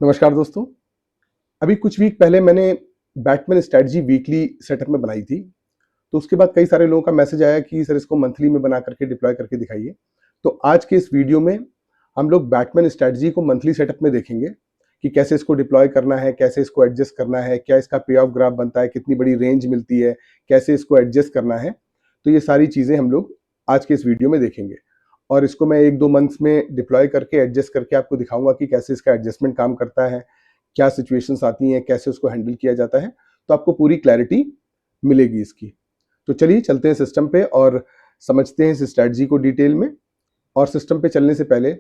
नमस्कार दोस्तों। अभी कुछ वीक पहले मैंने बैटमैन स्ट्रैटेजी वीकली सेटअप में बनाई थी। तो उसके बाद कई सारे लोगों का मैसेज आया कि सर इसको मंथली में बना करके डिप्लॉय करके दिखाइए। तो आज के इस वीडियो में हम लोग बैटमैन स्ट्रैटेजी को मंथली सेटअप में देखेंगे कि कैसे इसको डिप्लॉय करना है, कैसे इसको एडजस्ट करना है, क्या इसका पे ऑफ ग्राफ बनता है, कितनी बड़ी रेंज मिलती है, कैसे इसको एडजस्ट करना है। तो ये सारी चीज़ें हम लोग आज के इस वीडियो में देखेंगे और इसको मैं 1-2 मंथ्स में डिप्लॉय करके एडजस्ट करके आपको दिखाऊंगा कि कैसे इसका एडजस्टमेंट काम करता है, क्या सिचुएशंस आती हैं, कैसे उसको हैंडल किया जाता है। तो आपको पूरी क्लैरिटी मिलेगी इसकी। तो चलिए चलते हैं सिस्टम पे और समझते हैं इस स्ट्रैटेजी को डिटेल में। और सिस्टम पे चलने से पहले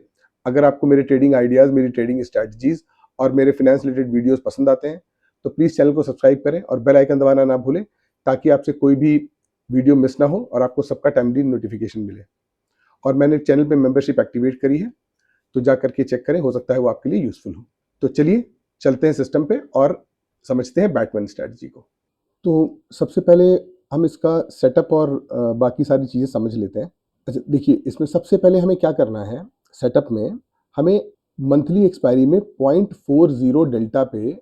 अगर आपको मेरे ट्रेडिंग आइडियाज़, मेरी ट्रेडिंग स्ट्रैटेजीज़ और मेरे फाइनेंस रिलेटेड वीडियोस पसंद आते हैं तो प्लीज़ चैनल को सब्सक्राइब करें और बेल आइकन दबाना ना भूलें ताकि आपसे कोई भी वीडियो मिस ना हो और आपको सबका टाइमली नोटिफिकेशन मिले। और मैंने चैनल पे मेंबरशिप एक्टिवेट करी है, तो जा करके चेक करें, हो सकता है वो आपके लिए यूजफुल हो। तो चलिए चलते हैं सिस्टम पे और समझते हैं बैटमैन स्ट्रैटेजी को। तो सबसे पहले हम इसका सेटअप और बाकी सारी चीज़ें समझ लेते हैं। अच्छा देखिए, इसमें सबसे पहले हमें क्या करना है सेटअप में, हमें मंथली एक्सपायरी में 0.40 डेल्टा पे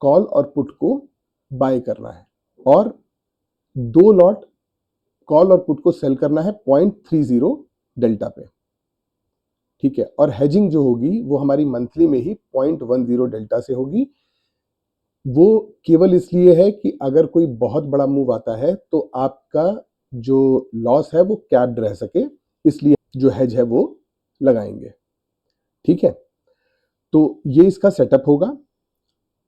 कॉल और पुट को बाय करना है और 2 लॉट कॉल और पुट को सेल करना है 0.30 डेल्टा पे। ठीक है, और हेजिंग जो होगी वो हमारी मंथली में ही 0.10 डेल्टा से होगी। वो केवल इसलिए है कि अगर कोई बहुत बड़ा मूव आता है तो आपका जो लॉस है वो कैप्ड रह सके, इसलिए जो हेज है वो लगाएंगे। ठीक है, तो ये इसका सेटअप होगा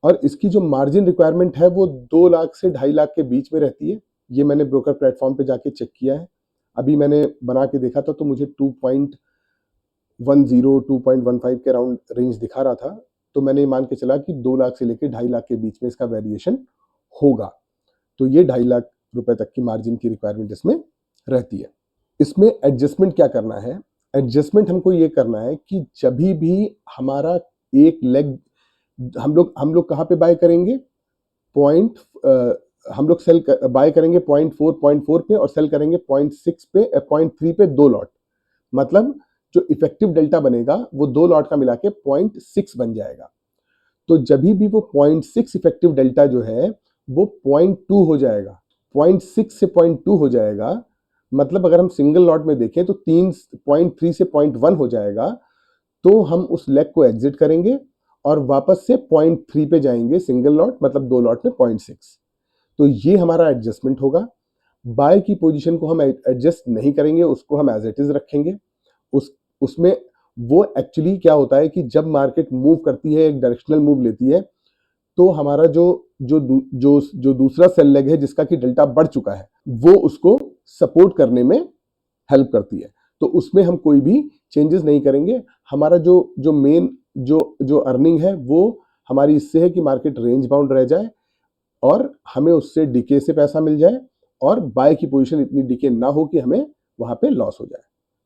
और इसकी जो मार्जिन रिक्वायरमेंट है वो 2 लाख से 2.5 लाख के बीच में रहती है। ये मैंने ब्रोकर प्लेटफॉर्म पे जाके चेक किया है। अभी मैंने बना के देखा था तो मुझे 2.10 2.15 के अराउंड रेंज दिखा रहा था। तो मैंने मान के चला कि 2 लाख से लेकर 2.5 लाख के बीच में इसका वेरिएशन होगा। तो ये 2.5 लाख रुपए तक की मार्जिन की रिक्वायरमेंट इसमें रहती है। इसमें एडजस्टमेंट क्या करना है, एडजस्टमेंट हमको ये करना है कि जब भी हमारा एक लेग हम लोग कहाँ पे बाय करेंगे, पॉइंट हम लोग सेल बाय करेंगे 0.4 पे और सेल करेंगे 0.6 पे 0.3 पे 2 लॉट। मतलब जो इफेक्टिव डेल्टा बनेगा वो 2 लॉट का मिला के 0.6 बन जाएगा। तो जब भी वो 0.6 इफेक्टिव डेल्टा जो है वो 0.2 हो जाएगा, 0.6 से 0.2 हो जाएगा। मतलब अगर हम सिंगल लॉट में देखें तो 3.3 से 0.1 हो जाएगा। तो हम उस लेग को एग्जिट करेंगे और वापस से 0.3 पे जाएंगे सिंगल लॉट, मतलब 2 लॉट में 0.6। तो ये हमारा एडजस्टमेंट होगा। बाय की पोजीशन को हम एडजस्ट नहीं करेंगे, उसको हम एज इट इज रखेंगे। उस उसमें वो एक्चुअली क्या होता है कि जब मार्केट मूव करती है, एक डायरेक्शनल मूव लेती है, तो हमारा जो दूसरा सेल लेग है जिसका कि डेल्टा बढ़ चुका है वो उसको सपोर्ट करने में हेल्प करती है। तो उसमें हम कोई भी चेंजेस नहीं करेंगे। हमारा जो जो मेन जो जो अर्निंग है वो हमारी इससे है कि मार्केट रेंज बाउंड रह जाए और हमें उससे डीके से पैसा मिल जाए और बाय की पोजीशन इतनी डीके ना हो कि हमें वहां पे लॉस हो जाए।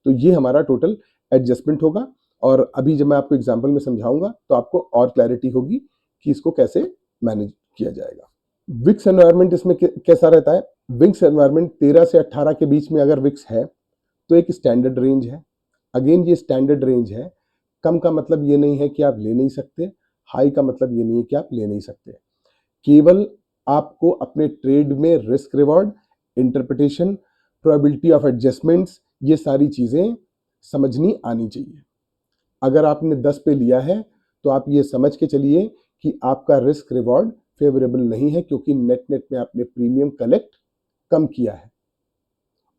तो ये हमारा टोटल एडजस्टमेंट होगा और अभी जब मैं आपको एग्जांपल में समझाऊंगा तो आपको और क्लैरिटी होगी कि इसको कैसे मैनेज किया जाएगा। विक्स एनवायरनमेंट इसमें कैसा रहता है, विक्स एनवायरनमेंट 13 से 18 के बीच में अगर विक्स है तो एक स्टैंडर्ड रेंज है। अगेन ये स्टैंडर्ड रेंज है। कम का मतलब ये नहीं है कि आप ले नहीं सकते, हाई का मतलब ये नहीं है कि आप ले नहीं सकते। केवल आपको अपने ट्रेड में risk reward, interpretation, probability of adjustments, ये सारी चीजें समझनी आनी चाहिए। अगर आपने 10 पे लिया है तो आप ये समझ के चलिए कि आपका रिस्क रिवॉर्ड फेवरेबल नहीं है, क्योंकि नेट नेट में आपने प्रीमियम कलेक्ट कम किया है।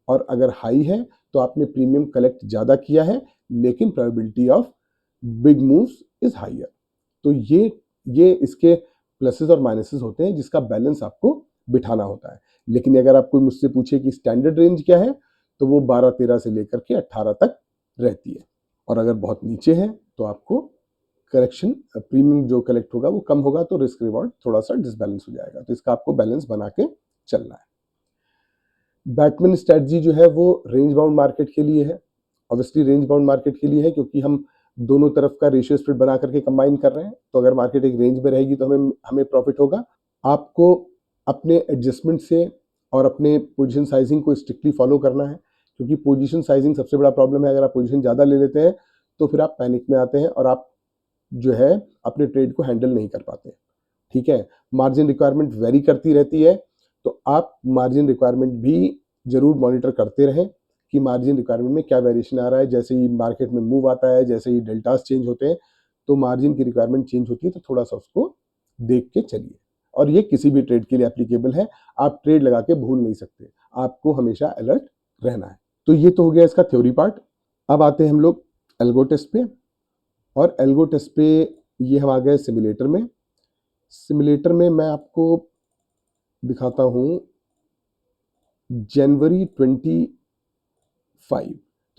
और अगर हाई है तो आपने प्रीमियम कलेक्ट ज्यादा किया है, लेकिन probability of big moves is higher. तो ये इसके प्लसेस और माइनसेस होते हैं जिसका बैलेंस आपको बिठाना होता है। लेकिन अगर आप कोई मुझसे पूछे कि स्टैंडर्ड रेंज क्या है तो वो 12-13 से लेकर के 18 तक रहती है। और अगर बहुत नीचे है तो आपको करेक्शन प्रीमियम जो कलेक्ट होगा वो कम होगा, तो रिस्क रिवॉर्ड थोड़ा सा डिसबैलेंस हो जाएगा। तो इसका आपको बैलेंस बना के चलना है। बैटमैन स्ट्रैटेजी जो है वो रेंज बाउंड मार्केट के लिए है। ऑब्वियसली रेंज बाउंड मार्केट के लिए है क्योंकि हम दोनों तरफ का रेशियो स्प्लिट बना करके कंबाइन कर रहे हैं। तो अगर मार्केट एक रेंज में रहेगी तो हमें हमें प्रॉफिट होगा। आपको अपने एडजस्टमेंट से और अपने पोजीशन साइजिंग को स्ट्रिक्टली फॉलो करना है, क्योंकि पोजीशन साइजिंग सबसे बड़ा प्रॉब्लम है। अगर आप पोजीशन ज़्यादा ले लेते हैं तो फिर आप पैनिक में आते हैं और आप जो है अपने ट्रेड को हैंडल नहीं कर पाते। ठीक है, मार्जिन रिक्वायरमेंट वेरी करती रहती है, तो आप मार्जिन रिक्वायरमेंट भी जरूर मॉनिटर करते रहें कि मार्जिन रिक्वायरमेंट में क्या वेरिएशन आ रहा है। जैसे ही मार्केट में मूव आता है, जैसे ही डेल्टास चेंज होते हैं, तो मार्जिन की रिक्वायरमेंट चेंज होती है, तो थोड़ा सा उसको देख के चलिए। और ये किसी भी ट्रेड के लिए एप्लीकेबल है, आप ट्रेड लगा के भूल नहीं सकते, आपको हमेशा अलर्ट रहना है। तो ये तो हो गया इसका थ्योरी पार्ट। अब आते हैं हम लोग एल्गो टेस्ट पे, और एल्गो टेस्ट पे ये हम आ गए सिमुलेटर में। सिमुलेटर में मैं आपको दिखाता हूं जनवरी 25।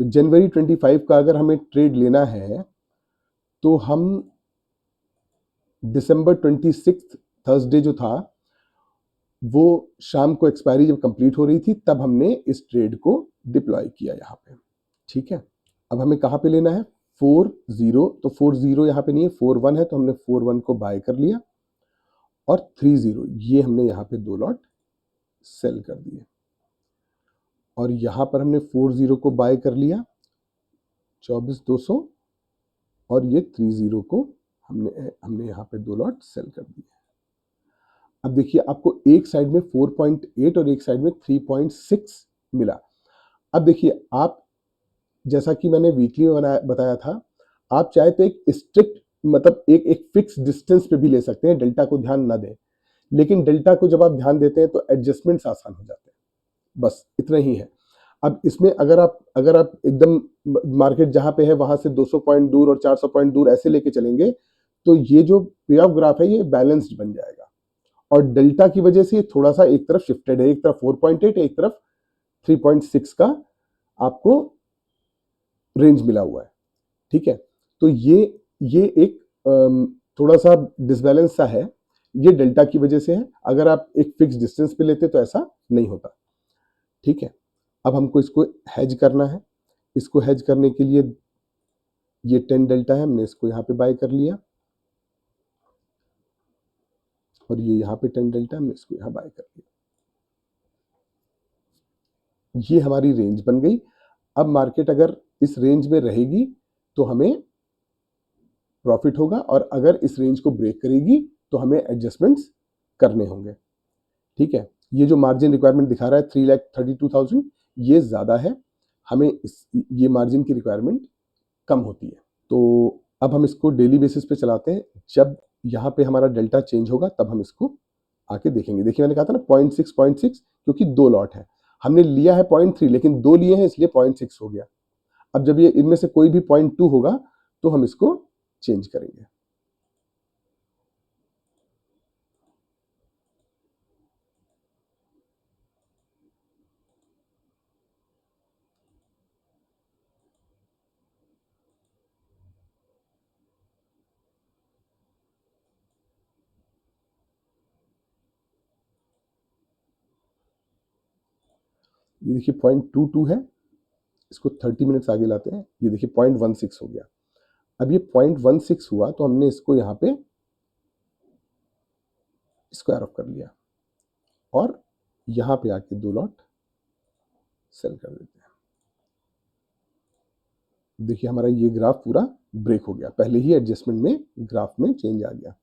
तो जनवरी 25 का अगर हमें ट्रेड लेना है, तो हम दिसंबर 26 थर्सडे जो था, वो शाम को एक्सपायरी जब कंप्लीट हो रही थी, तब हमने इस ट्रेड को डिप्लॉय किया यहाँ पे। ठीक है, अब हमें कहाँ पे लेना है, 40, तो 40 यहाँ पे नहीं है, 41 है, तो हमने 41 को बाय कर लिया, और 30 ये हमने यहाँ पे 2 लॉट सेल कर दिए, और यहाँ पर हमने 40 को बाय कर लिया 24,200, और ये 30 को हमने यहाँ पे 2 लॉट सेल कर दिए। अब देखिए, आपको एक साइड में 4.8 और एक साइड में 3.6 मिला। अब देखिए, आप जैसा कि मैंने वीकली में बताया था, आप चाहे तो एक स्ट्रिक्ट मतलब एक फिक्स डिस्टेंस पे भी ले सकते हैं, डेल्टा को ध्यान ना दें, लेकिन डेल्टा को जब आप ध्यान देते हैं तो एडजस्टमेंट्स आसान हो जाते हैं, बस इतना ही है। अब इसमें अगर आप एकदम मार्केट जहां पे है वहां से 200 पॉइंट दूर और 400 पॉइंट दूर ऐसे लेके चलेंगे, तो ये जो पे ऑफ ग्राफ है ये बैलेंस्ड बन जाएगा, और डेल्टा की वजह से थोड़ा सा एक तरफ शिफ्टेड है, एक तरफ 4.8, एक तरफ 3.6 का आपको रेंज मिला हुआ है। ठीक है, तो ये एक थोड़ा सा डिसबैलेंस सा है, ये डेल्टा की वजह से है। अगर आप एक फिक्स डिस्टेंस पे लेते तो ऐसा नहीं होता। ठीक है, अब हमको इसको हेज करना है। इसको हेज करने के लिए ये 10 डेल्टा है, हमने इसको यहाँ पे बाय कर लिया, और ये यहाँ पे 10 डेल्टा हमने इसको यहाँ बाय कर लिया। ये हमारी रेंज बन गई। अब मार्केट अगर इस रेंज में रहेगी तो हमें प्रॉफिट होगा, और अगर इस रेंज को ब्रेक करेगी तो हमें एडजस्टमेंट्स करने होंगे। ठीक है, ये जो मार्जिन रिक्वायरमेंट दिखा रहा है 3,32,000, ये ज़्यादा है, हमें ये मार्जिन की रिक्वायरमेंट कम होती है। तो अब हम इसको डेली बेसिस पे चलाते हैं, जब यहाँ पे हमारा डेल्टा चेंज होगा तब हम इसको आके देखेंगे। देखिए, मैंने कहा था ना 0.6, क्योंकि 2 लॉट है, हमने लिया है 0.3, लेकिन 2 लिए हैं इसलिए 0.6 हो गया। अब जब ये इनमें से कोई भी 0.2 होगा तो हम इसको चेंज करेंगे। ये देखिए 0.22 है, इसको 30 मिनट्स आगे लाते हैं, ये देखिए 0.16 हो गया। अब ये 0.16 हुआ तो हमने इसको यहाँ पे स्क्वायर ऑफ कर लिया, और यहाँ पे आके 2 लॉट सेल कर देते हैं। देखिए, हमारा ये ग्राफ पूरा ब्रेक हो गया, पहले ही एडजस्टमेंट में ग्राफ में चेंज आ गया।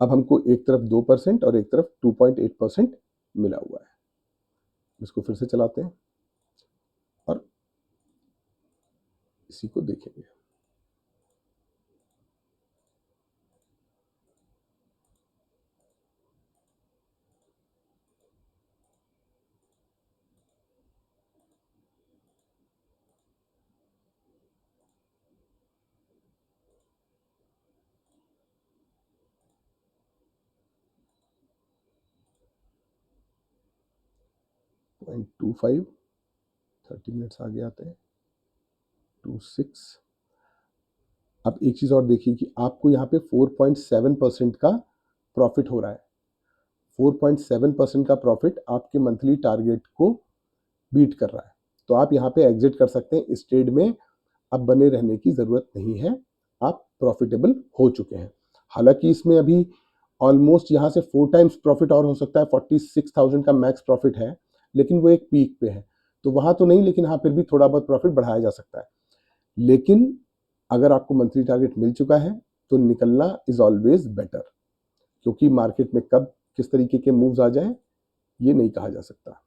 अब हमको एक तरफ 2% और एक तरफ 2.8% मिला हुआ है। इसको फिर से चलाते हैं और इसी को देखेंगे। पॉइंट 25, 30 मिनट्स आगे आते हैं, 26। अब एक चीज़ और देखिए कि आपको यहाँ पे 4.7% का प्रॉफिट हो रहा है। 4.7% का प्रॉफिट आपके मंथली टारगेट को बीट कर रहा है, तो आप यहाँ पे एग्जिट कर सकते हैं। इस ट्रेड में अब बने रहने की ज़रूरत नहीं है, आप प्रॉफिटेबल हो चुके हैं। हालांकि इसमें अभी ऑलमोस्ट यहाँ से 4 टाइम्स प्रॉफिट और हो सकता है, 46,000 का मैक्स प्रॉफिट है, लेकिन वो एक पीक पे है, तो वहाँ तो नहीं, लेकिन हाँ फिर भी थोड़ा बहुत प्रॉफिट बढ़ाया जा सकता है। लेकिन अगर आपको मंथली टारगेट मिल चुका है तो निकलना इज ऑलवेज बेटर, क्योंकि मार्केट में कब किस तरीके के मूव्स आ जाएं ये नहीं कहा जा सकता।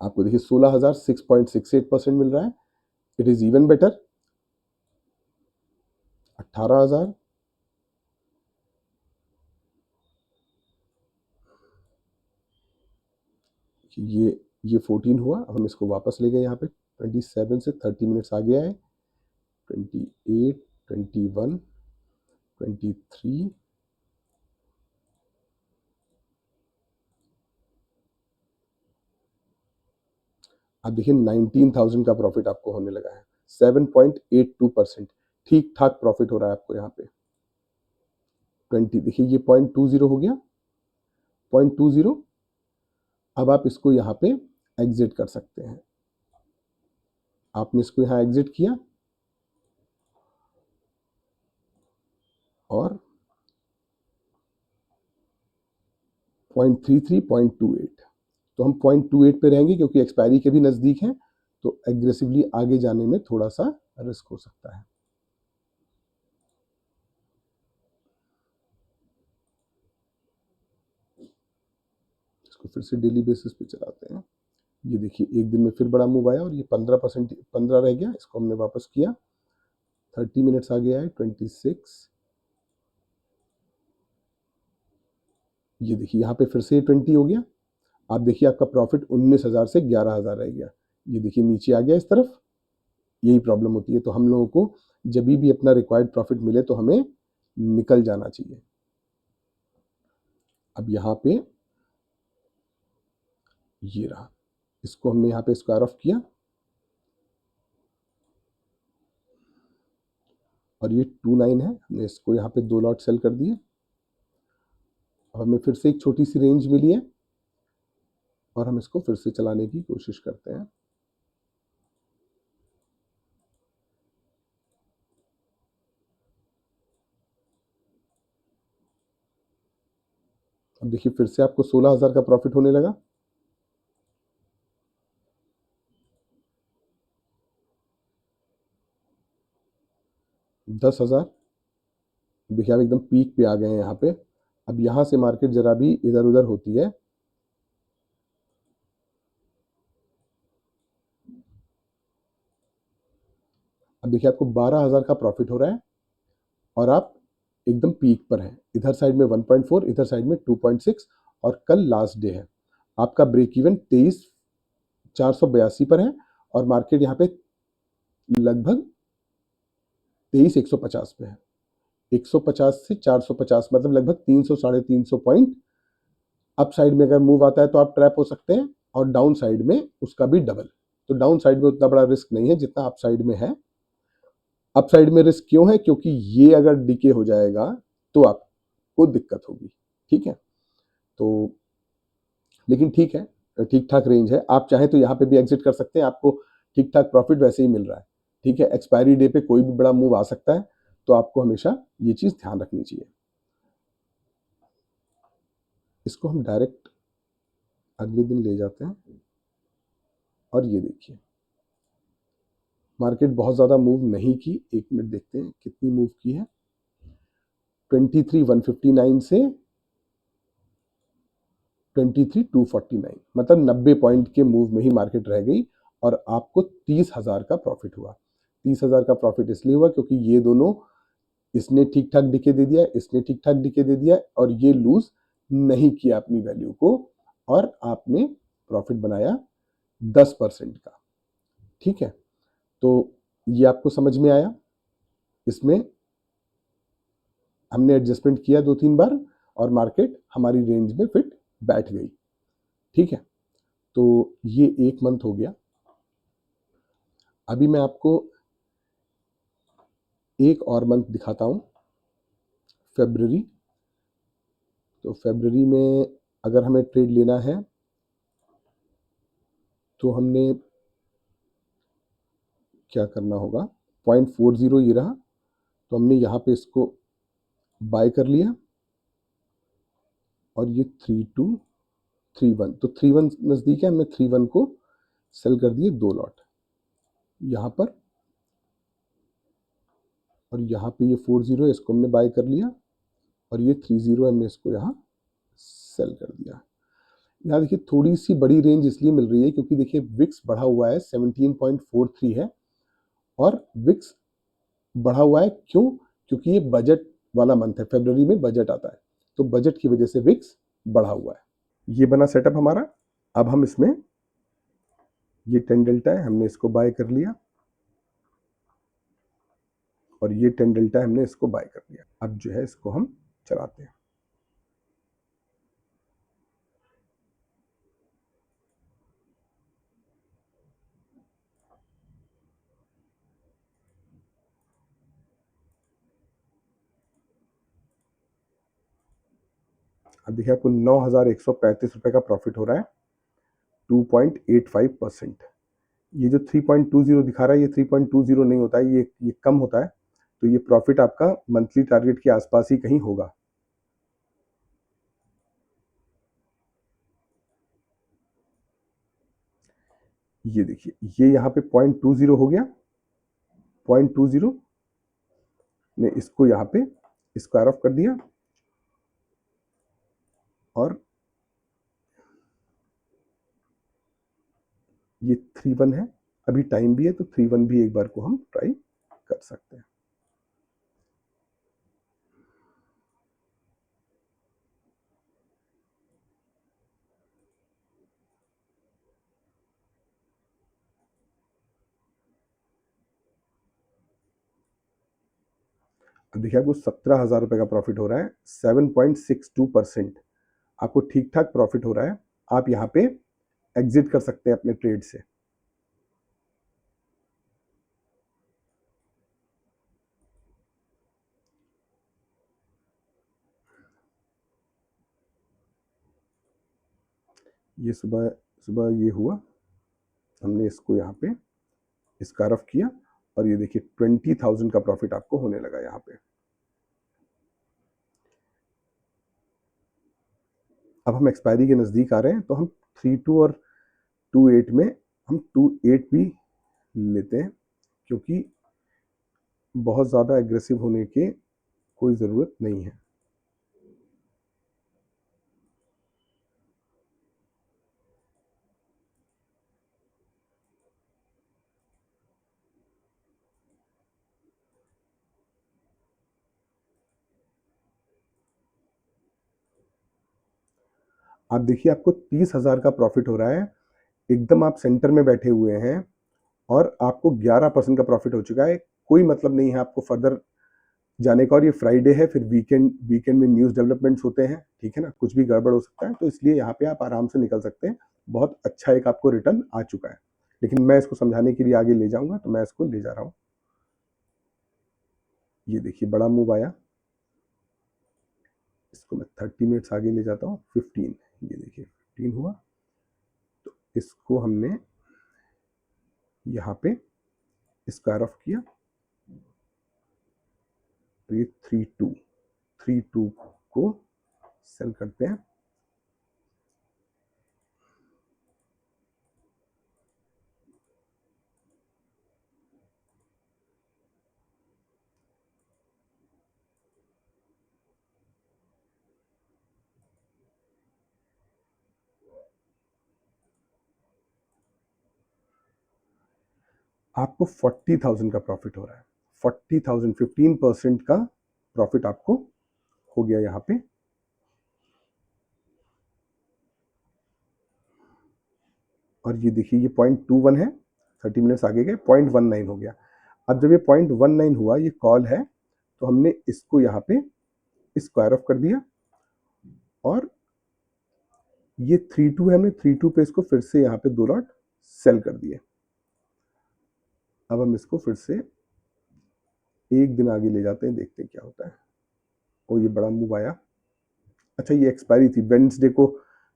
आपको देखिए 16,006.68% मिल रहा है, इट इज इवन बेटर। 18,000, ये 14 हुआ। अब हम इसको वापस ले गए यहाँ पे 27 से 30 मिनट्स आगे आए, 28, 21, 23, अब देखिए 19,000 का प्रॉफिट आपको होने लगा है, 7.82%। ठीक ठाक प्रॉफिट हो रहा है आपको यहाँ पे। 20 देखिए ये 0.20 हो गया, 0.20। अब आप इसको यहाँ पे एग्जिट कर सकते हैं। आपने इसको यहाँ एग्जिट किया और 0.33, 0.28, तो हम 0.28 पे रहेंगे क्योंकि एक्सपायरी के भी नज़दीक हैं, तो एग्रेसिवली आगे जाने में थोड़ा सा रिस्क हो सकता है। इसको फिर से डेली बेसिस पे चलाते हैं। ये देखिए एक दिन में फिर बड़ा मूव आया और ये 15% 15 रह गया, इसको हमने वापस किया। 30 मिनट्स आगे आए, 26, ये देखिए यहाँ पे फिर से 20 हो गया। आप देखिए आपका प्रॉफिट 19,000 से 11,000 रह गया। ये देखिए नीचे आ गया इस तरफ, यही प्रॉब्लम होती है। तो हम लोगों को जब भी अपना रिक्वायर्ड प्रॉफिट मिले तो हमें निकल जाना चाहिए। अब यहाँ पे ये रहा, इसको हमने यहाँ पे स्क्वायर ऑफ किया और ये 29 है, हमने इसको यहाँ पे 2 लॉट सेल कर दिए। अब हमें फिर से एक छोटी सी रेंज मिली है और हम इसको फिर से चलाने की कोशिश करते हैं। अब देखिए फिर से आपको 16,000 का प्रॉफिट होने लगा। दस 10,000, देखिए आप एकदम पीक पे आ गए हैं यहाँ पे। अब यहाँ से मार्केट जरा भी इधर उधर होती है, अब देखिए आपको 12,000 का प्रॉफिट हो रहा है और आप एकदम पीक पर हैं। इधर साइड में 1.4, इधर साइड में 2.6 और कल लास्ट डे है। आपका ब्रेक इवन 23,482 पर है और मार्केट यहाँ पे लगभग 23,150 पे है। 150 से 450 मतलब लगभग 300 साढ़े 300 पॉइंट अप साइड में अगर मूव आता है तो आप ट्रैप हो सकते हैं, और डाउन साइड में उसका भी डबल। तो डाउन साइड में उतना बड़ा रिस्क नहीं है जितना अप साइड में है। अप साइड में रिस्क क्यों है? क्योंकि ये अगर डीके हो जाएगा तो आपको दिक्कत होगी। ठीक है, तो लेकिन ठीक है, ठीक ठाक रेंज है। आप चाहें तो यहाँ पे भी एग्जिट कर सकते हैं, आपको ठीक ठाक प्रॉफिट वैसे ही मिल रहा है। ठीक है, एक्सपायरी डे पे कोई भी बड़ा मूव आ सकता है, तो आपको हमेशा ये चीज़ ध्यान रखनी चाहिए। इसको हम डायरेक्ट अगले दिन ले जाते हैं और ये देखिए मार्केट बहुत ज़्यादा मूव नहीं की। एक मिनट देखते हैं कितनी मूव की है। 23,159 से 23,249, मतलब 90 पॉइंट के मूव में ही मार्केट रह गई और आपको 30,000 का प्रॉफिट हुआ। 30,000 का प्रॉफिट इसलिए हुआ क्योंकि ये दोनों, इसने ठीक ठाक डिके दे दिया, इसने ठीक ठाक डिके दे दिया और ये लूज नहीं किया अपनी वैल्यू को, और आपने प्रॉफिट बनाया 10% का। ठीक है, तो ये आपको समझ में आया। इसमें हमने एडजस्टमेंट किया 2-3 बार और मार्केट हमारी रेंज में फिट बैठ गई। ठीक है, तो ये 1 मंथ हो गया। अभी मैं आपको एक और मंथ दिखाता हूँ, फरवरी। तो फरवरी में अगर हमें ट्रेड लेना है तो हमने क्या करना होगा, 0.40 ये रहा, तो हमने यहाँ पे इसको बाय कर लिया और ये 3231, तो 31 नज़दीक है, हमने 31 को सेल कर दिए 2 लॉट यहाँ पर। और यहाँ पे ये 40 है, इसको हमने बाय कर लिया, और ये 30 हमने इसको यहाँ सेल कर दिया। यहाँ देखिए थोड़ी सी बड़ी रेंज इसलिए मिल रही है क्योंकि देखिए विक्स बढ़ा हुआ है, 17.43 है, और विक्स बढ़ा हुआ है क्यों? क्योंकि ये बजट वाला मंथ है, फरवरी में बजट आता है, तो बजट की वजह से विक्स बढ़ा हुआ है। ये बना सेटअप हमारा। अब हम इसमें ये 10 डेल्टा है, हमने इसको बाय कर लिया, और ये 10 डेल्टा हमने इसको बाय कर लिया। अब जो है इसको हम चलाते हैं। अब देखिए आपको 9,135 रुपये का प्रॉफिट हो रहा है, 2.85%। ये जो 3.20 दिखा रहा है, ये 3.20 नहीं होता है, ये कम होता है, तो ये प्रॉफिट आपका मंथली टारगेट के आसपास ही कहीं होगा। ये देखिए ये यहाँ पे 0.20 हो गया, 0.20 ने इसको यहाँ पे स्क्वायर ऑफ कर दिया, और ये 3.1 है, अभी टाइम भी है, तो 3.1 भी एक बार को हम ट्राई कर सकते हैं। अब देखिए आपको 17,000 रुपये का प्रॉफिट हो रहा है, 7.62%। आपको ठीक ठाक प्रॉफिट हो रहा है, आप यहाँ पे एग्जिट कर सकते हैं अपने ट्रेड से। ये सुबह सुबह ये हुआ, हमने इसको यहाँ पे स्क्वायर ऑफ किया, और ये देखिए 20,000 का प्रॉफिट आपको होने लगा यहाँ पे। अब हम एक्सपायरी के नज़दीक आ रहे हैं, तो हम 3.2 और 2.8 में हम 2.8 भी लेते हैं, क्योंकि बहुत ज़्यादा एग्रेसिव होने की कोई ज़रूरत नहीं है। आप देखिए आपको 30,000 का प्रॉफिट हो रहा है, एकदम आप सेंटर में बैठे हुए हैं, और आपको 11% का प्रॉफिट हो चुका है। कोई मतलब नहीं है आपको फर्दर जाने का, और ये फ्राइडे है, फिर वीकेंड में न्यूज़ डेवलपमेंट्स होते हैं, ठीक है ना, कुछ भी गड़बड़ हो सकता है, तो इसलिए यहाँ पे आप आराम से निकल सकते हैं। बहुत अच्छा एक आपको रिटर्न आ चुका है, लेकिन मैं इसको समझाने के लिए आगे ले जाऊंगा, तो मैं इसको ले जा रहा हूँ। ये देखिए बड़ा मूव आया, इसको मैं 30 मिनट्स आगे ले जाता हूँ। 15, ये देखिए 15 हुआ, तो इसको हमने यहाँ पे स्क्वायर ऑफ किया, तो ये 3.2 को सेल करते हैं। आपको 40,000 का प्रॉफिट हो रहा है, 40,000, 15% का प्रॉफिट आपको हो गया यहाँ पे। और ये देखिए ये 0.21 है, 30 मिनट्स आगे गए, 0.19 हो गया। अब जब ये 0.19 हुआ, ये कॉल है, तो हमने इसको यहाँ पे स्क्वायर ऑफ कर दिया, और ये 3.2 है, हमने 3.2 पे इसको फिर से यहाँ पे 2 लॉट सेल कर दिए। अब हम इसको फिर से एक दिन आगे ले जाते हैं, देखते हैं क्या होता है। और ये बड़ा मूव आया। अच्छा ये एक्सपायरी थी,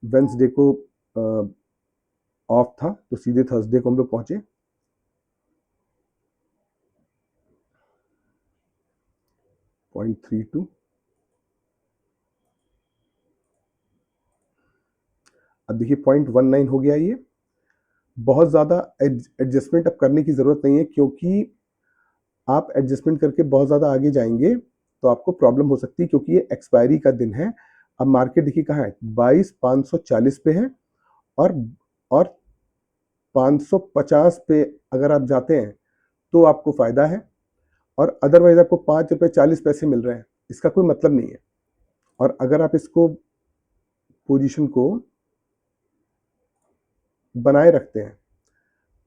वेंसडे को ऑफ था, तो सीधे थर्सडे को हम लोग पहुंचे। 0.32, अब देखिए 0.19 हो गया। ये बहुत ज़्यादा एडजस्टमेंट अब करने की ज़रूरत नहीं है, क्योंकि आप एडजस्टमेंट करके बहुत ज़्यादा आगे जाएंगे तो आपको प्रॉब्लम हो सकती है, क्योंकि ये एक्सपायरी का दिन है। अब मार्केट देखिए कहाँ है, 22,540 पे है, और और 550 पे अगर आप जाते हैं तो आपको फायदा है, और अदरवाइज आपको 5 रुपये 40 पैसे मिल रहे हैं, इसका कोई मतलब नहीं है। और अगर आप इसको पोजीशन को बनाए रखते हैं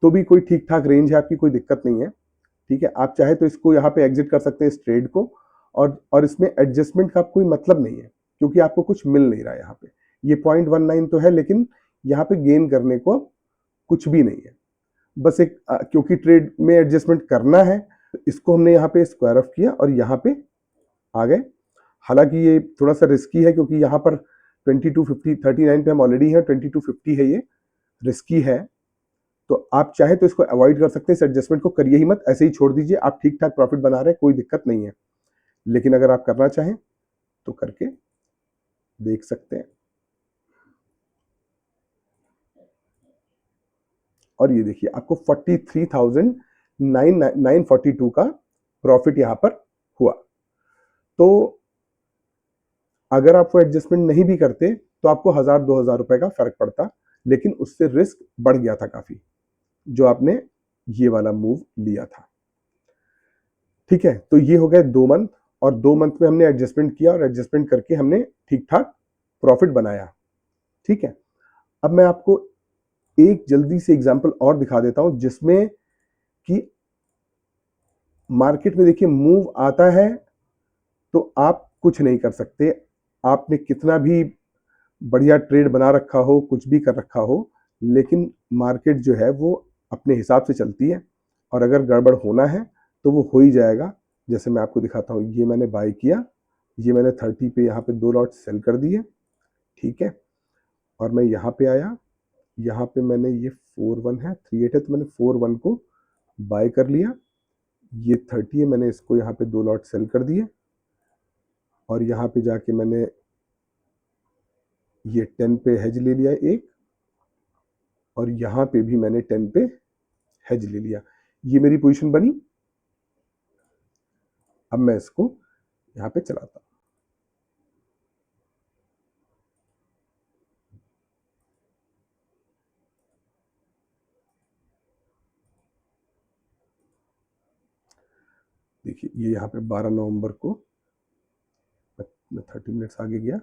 तो भी कोई ठीक ठाक रेंज है, आपकी कोई दिक्कत नहीं है। ठीक है, आप चाहे तो इसको यहाँ पे एग्जिट कर सकते हैं इस ट्रेड को, और इसमें एडजस्टमेंट का कोई मतलब नहीं है, क्योंकि आपको कुछ मिल नहीं रहा है यहाँ पे। ये 0.19 तो है, लेकिन यहाँ पे गेन करने को अब कुछ भी नहीं है। बस एक क्योंकि ट्रेड में एडजस्टमेंट करना है, तो इसको हमने यहाँ पे स्क्वायर ऑफ किया और यहाँ पे आ गए। हालांकि ये थोड़ा सा रिस्की है, क्योंकि यहाँ पर 2250 39 पे हम ऑलरेडी हैं, 2250 है, ये रिस्की है। तो आप चाहे तो इसको अवॉइड कर सकते हैं, इस एडजस्टमेंट को करिए ही मत, ऐसे ही छोड़ दीजिए। आप ठीक ठाक प्रॉफिट बना रहे हैं, कोई दिक्कत नहीं है। लेकिन अगर आप करना चाहें तो करके देख सकते हैं। और ये देखिए आपको 43,942 का प्रॉफिट यहाँ पर हुआ। तो अगर आप वो एडजस्टमेंट नहीं भी करते तो आपको 1,000-2,000 रुपए का फर्क पड़ता, लेकिन उससे रिस्क बढ़ गया था काफी, जो आपने ये वाला मूव लिया था। ठीक है, तो ये हो गए 2 मंथ, और 2 मंथ में हमने एडजस्टमेंट किया और एडजस्टमेंट करके हमने ठीक ठाक प्रॉफिट बनाया। ठीक है, अब मैं आपको एक जल्दी से एग्जांपल और दिखा देता हूं, जिसमें कि मार्केट में देखिए मूव आता है तो आप कुछ नहीं कर सकते। आपने कितना भी बढ़िया ट्रेड बना रखा हो, कुछ भी कर रखा हो, लेकिन मार्केट जो है वो अपने हिसाब से चलती है, और अगर गड़बड़ होना है तो वो हो ही जाएगा। जैसे मैं आपको दिखाता हूँ, ये मैंने बाय किया, ये मैंने 30 पे यहाँ पे 2 लॉट सेल कर दिए। ठीक है, और मैं यहाँ पे आया, यहाँ पे मैंने ये 41 है, 38 है, तो मैंने 41 को बाय कर लिया। ये 30 है, मैंने इसको यहाँ पे 2 लॉट सेल कर दिए, और यहाँ पे जाके मैंने ये 10 पे हेज ले लिया एक, और यहाँ पे भी मैंने 10 पे हेज ले लिया। ये मेरी पोजीशन बनी। अब मैं इसको यहाँ पे चलाता हूँ। देखिए ये यहाँ पे 12 नवंबर को मैं 30 मिनट्स आगे गया,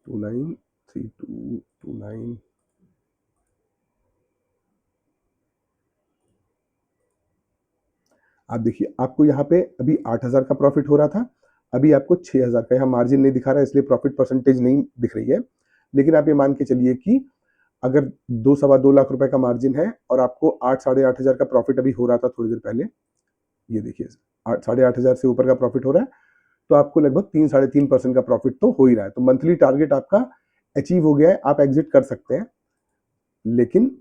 293229। आप देखिए आपको यहाँ पे अभी 8,000 का प्रॉफिट हो रहा था, अभी आपको 6,000 का। यहाँ मार्जिन नहीं दिखा रहा है, इसलिए प्रॉफिट परसेंटेज नहीं दिख रही है। लेकिन आप ये मान के चलिए कि अगर 2-2.25 लाख रुपए का मार्जिन है, और आपको 8-8,500 का प्रॉफिट अभी हो रहा था थोड़ी देर पहले, ये देखिए 8-8,500 से ऊपर का प्रॉफिट हो रहा है, तो आपको लगभग 3-3.5% का प्रॉफिट तो हो ही रहा है। तो मंथली टारगेट आपका अचीव हो गया है, आप एग्जिट कर सकते हैं। लेकिन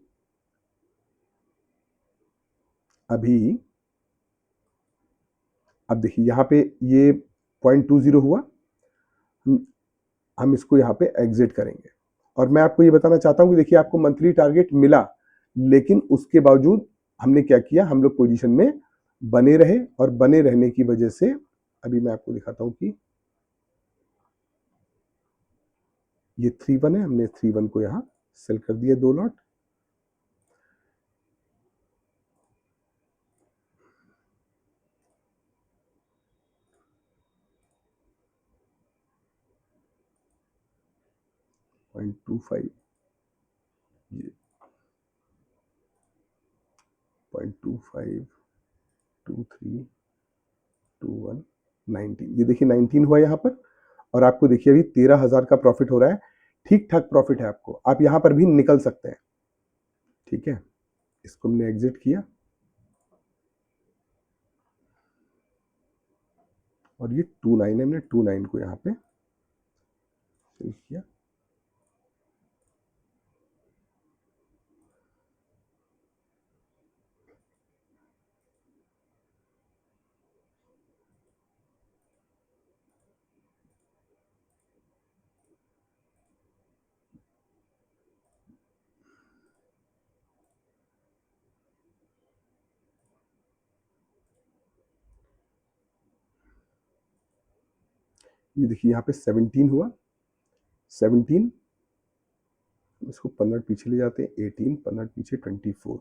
अभी अब देखिए यहाँ पे ये 0.20 हुआ, हम इसको यहाँ पे एग्जिट करेंगे। और मैं आपको ये बताना चाहता हूँ कि देखिए आपको मंथली टारगेट मिला, लेकिन उसके बावजूद हमने क्या किया, हम लोग पोजीशन में बने रहे, और बने रहने की वजह से अभी मैं आपको दिखाता हूँ कि ये 3-1 है, हमने 3-1 को यहाँ सेल कर दिया 2 लॉट। पॉइंट 25, ये 0.25, 23, 21, 19, ये देखिए 19 हुआ यहाँ पर, और आपको देखिए अभी 13,000 का प्रॉफिट हो रहा है। ठीक ठाक प्रॉफिट है आपको, आप यहाँ पर भी निकल सकते हैं। ठीक है, इसको हमने एग्जिट किया, और ये 29 है, हमने 29 को यहाँ पे सेल किया। ये देखिए यहाँ पे 17 हुआ, 17, इसको 15 पीछे ले जाते हैं, 18, 15 पीछे 24,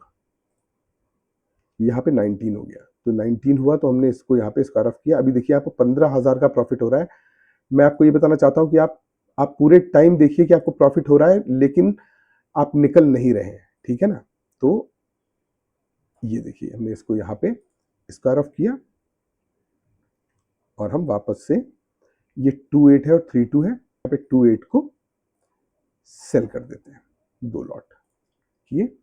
यहाँ पे 19 हो गया। तो 19 हुआ तो हमने इसको यहाँ पे स्क्वायर ऑफ किया। अभी देखिए आपको 15,000 का प्रॉफिट हो रहा है। मैं आपको ये बताना चाहता हूँ कि आप पूरे टाइम देखिए कि आपको प्रॉफिट हो रहा है, लेकिन आप निकल नहीं रहे हैं, ठीक है ना। तो ये देखिए हमने इसको यहाँ पे स्क्वायर ऑफ किया और हम वापस से, ये 28 है और 32 है, यहाँ पे 28 को सेल कर देते हैं, 2 लॉट किए।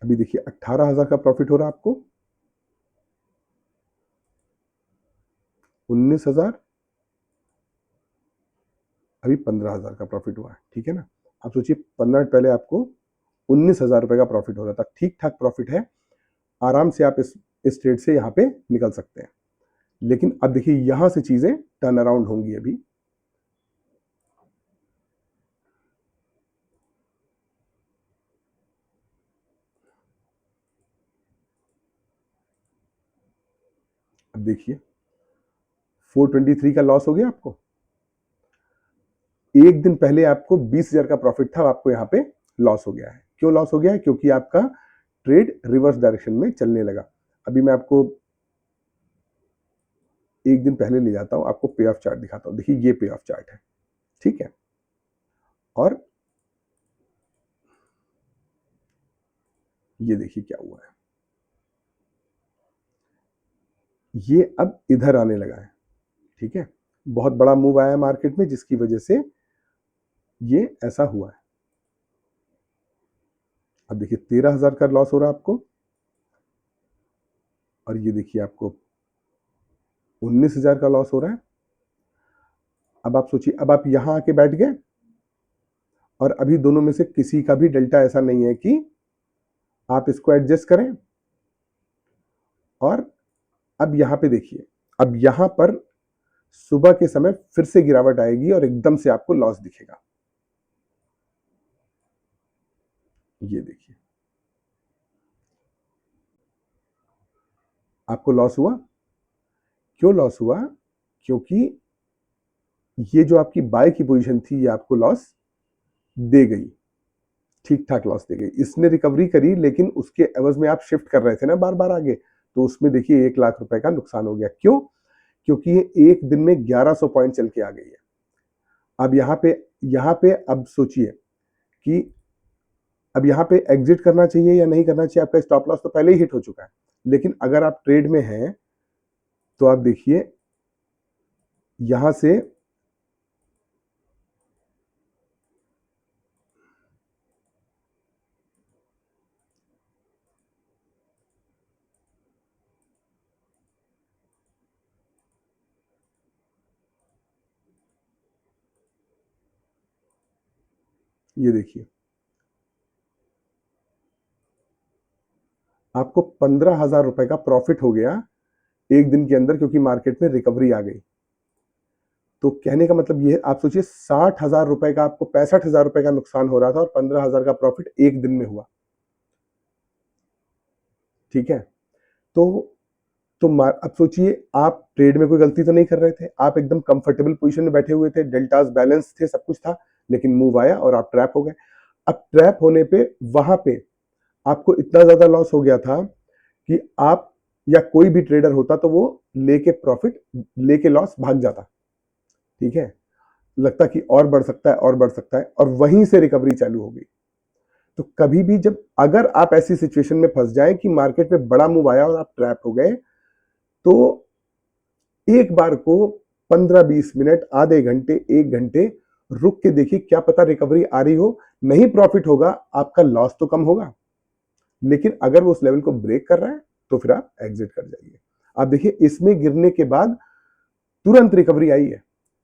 अभी देखिए 18,000 का प्रॉफिट हो रहा है आपको, 19,000, अभी 15,000 का प्रॉफिट हुआ है, ठीक है ना। आप सोचिए 15 मिनट पहले आपको 19,000 रुपए का प्रॉफिट हो रहा था, ठीक ठाक प्रॉफिट है, आराम से आप इस ट्रेड से यहाँ पे निकल सकते हैं। लेकिन अब देखिए यहां से चीजें टर्न अराउंड होंगी। अभी अब देखिए 423 का लॉस हो गया आपको। एक दिन पहले आपको 20,000 का प्रॉफिट था, आपको यहाँ पे लॉस हो गया है। क्यों लॉस हो गया है? क्योंकि आपका ट्रेड रिवर्स डायरेक्शन में चलने लगा। अभी मैं आपको एक दिन पहले ले जाता हूं, आपको पे ऑफ चार्ट दिखाता हूं। देखिए ये पे ऑफ चार्ट है, ठीक है, और ये देखिए क्या हुआ है, ये अब इधर आने लगा है, ठीक है। बहुत बड़ा मूव आया मार्केट में, जिसकी वजह से ये ऐसा हुआ है। अब देखिए 13,000 का लॉस हो रहा है आपको, और ये देखिए आपको 19,000 का लॉस हो रहा है। अब आप सोचिए, अब आप यहां आके बैठ गए और अभी दोनों में से किसी का भी डेल्टा ऐसा नहीं है कि आप इसको एडजस्ट करें। और अब यहां पे देखिए, अब यहां पर सुबह के समय फिर से गिरावट आएगी और एकदम से आपको लॉस दिखेगा। ये देखिए आपको लॉस हुआ। क्यों लॉस हुआ? क्योंकि ये जो आपकी बाय की पोजीशन थी, ये आपको लॉस दे गई, ठीक ठाक लॉस दे गई। इसने रिकवरी करी, लेकिन उसके एवज में आप शिफ्ट कर रहे थे ना बार बार आगे, तो उसमें देखिए 1 लाख रुपए का नुकसान हो गया। क्यों? क्योंकि ये एक दिन में 1100 पॉइंट चल के आ गई है। अब यहाँ पे अब सोचिए कि अब यहाँ पे एग्जिट करना चाहिए या नहीं करना चाहिए। आपका स्टॉप लॉस तो पहले ही हिट हो चुका है, लेकिन अगर आप ट्रेड में हैं तो आप देखिए यहां से ये देखिए आपको 15,000 रुपए का प्रॉफिट हो गया एक दिन के अंदर, क्योंकि मार्केट में रिकवरी आ गई। तो कहने का मतलब ये है, आप सोचिए 60,000 रुपए का आपको 65,000 रुपए का नुकसान हो रहा था और 15,000 का प्रॉफिट एक दिन में हुआ, ठीक है। तो अब सोचिए, आप ट्रेड में कोई गलती तो नहीं कर रहे थे, आप एकदम कंफर्टेबल पोजीशन में बैठे हुए थे, डेल्टास बैलेंस थे, सब कुछ था, लेकिन मूव आया और आप ट्रैप हो गए। अब ट्रैप होने पे वहां पे आपको इतना ज्यादा लॉस हो गया था कि आप या कोई भी ट्रेडर होता तो वो लेके प्रॉफिट लेके लॉस भाग जाता, ठीक है। लगता कि और बढ़ सकता है और बढ़ सकता है, और वहीं से रिकवरी चालू हो गई। तो कभी भी जब अगर आप ऐसी सिचुएशन में फंस जाए कि मार्केट में बड़ा मूव आया और आप ट्रैप हो गए, तो एक बार को 15-20 मिनट, आधे घंटे, 1 घंटे रुक के देखिए, क्या पता रिकवरी आ रही हो। नहीं प्रॉफिट होगा, आपका लॉस तो कम होगा, लेकिन अगर वो उस लेवल को ब्रेक कर रहा है तो फिर आप एग्जिट कर जाइए। आप देखिए इसमें गिरने के बाद तुरंत रिकवरी आई है,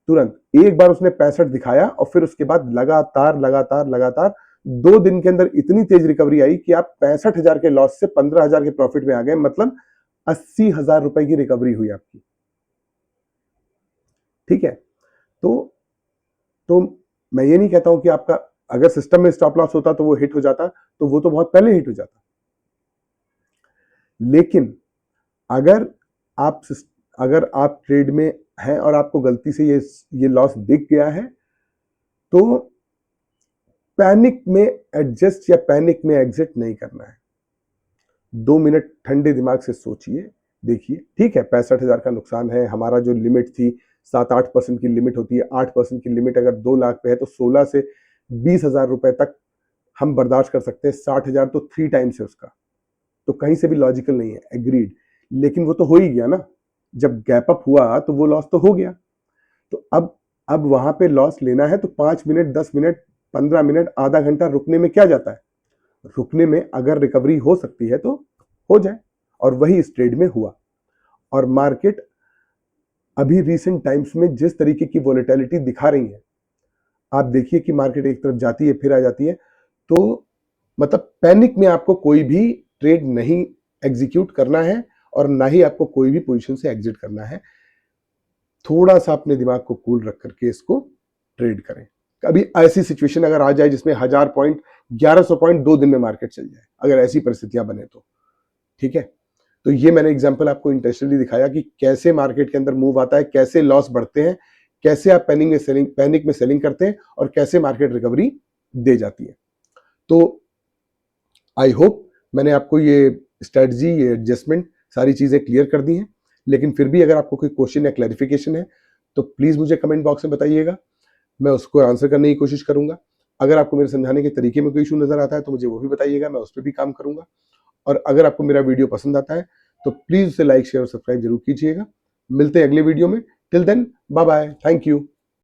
तुरंत। एक बार उसने 65 दिखाया और फिर उसके बाद लगातार लगातार लगातार 2 दिन के अंदर इतनी तेज रिकवरी आई कि आप 65,000 के लॉस से 15,000 के प्रॉफिट में आ गए। मतलब 80,000 रुपए की रिकवरी हुई आपकी, ठीक है। तो तो मैं ये नहीं कहता हूं कि आपका अगर सिस्टम में स्टॉप लॉस होता तो वो हिट हो जाता, तो वो तो बहुत पहले हिट हो जाता। लेकिन अगर आप अगर आप ट्रेड में हैं और आपको गलती से ये लॉस दिख गया है, तो पैनिक में एडजस्ट या पैनिक में एग्जिट नहीं करना है। 2 मिनट ठंडे दिमाग से सोचिए, देखिए ठीक है 65,000 का नुकसान है, हमारा जो लिमिट थी 7-8% की लिमिट होती है, 8% की लिमिट अगर 2 लाख पे है तो 16 से 20,000 रुपए तक हम बर्दाश्त कर सकते हैं। 60,000 तो 3 टाइम्स है उसका, तो कहीं से भी लॉजिकल नहीं है, एग्रीड। लेकिन वो तो हो ही गया ना, जब गैप अप हुआ तो वो लॉस तो हो गया। तो अब वहां पे लॉस लेना है तो 5 मिनट, 10 मिनट, 15 मिनट, आधा घंटा रुकने में क्या जाता है? रुकने में अगर रिकवरी हो सकती है तो हो जाए, और वही इस ट्रेड में हुआ। और मार्केट अभी रिसेंट टाइम्स में जिस तरीके की वोलेटिलिटी दिखा रही है, आप देखिए कि मार्केट एक तरफ जाती है फिर आ जाती है, तो मतलब पैनिक में आपको कोई भी ट्रेड नहीं एग्जीक्यूट करना है और ना ही आपको कोई भी पोजीशन से एग्जिट करना है। थोड़ा सा अपने दिमाग को कूल रख करके इसको ट्रेड करें। कभी ऐसी सिचुएशन अगर आ जाए जिसमें 1000 पॉइंट, 1100 पॉइंट 2 दिन में मार्केट चल जाए, अगर ऐसी परिस्थितियां बने तो ठीक है। तो ये मैंने एग्जांपल आपको इंटेंशनली दिखाया कि कैसे मार्केट के अंदर मूव आता है, कैसे लॉस बढ़ते हैं, कैसे आप पैनिक में सेलिंग करते हैं और कैसे मार्केट रिकवरी दे जाती है। तो आई होप मैंने आपको ये स्ट्रेटजी, ये एडजस्टमेंट, सारी चीजें क्लियर कर दी हैं। लेकिन फिर भी अगर आपको कोई क्वेश्चन या क्लैरिफिकेशन है तो प्लीज मुझे कमेंट बॉक्स में बताइएगा, मैं उसको आंसर करने की कोशिश करूंगा। अगर आपको मेरे समझाने के तरीके में कोई इशू नजर आता है तो मुझे वो भी बताइएगा, मैं उस पर भी काम करूंगा। और अगर आपको मेरा वीडियो पसंद आता है तो प्लीज उसे लाइक, शेयर और सब्सक्राइब जरूर कीजिएगा। मिलते हैं अगले वीडियो में। Till then bye bye, thank you.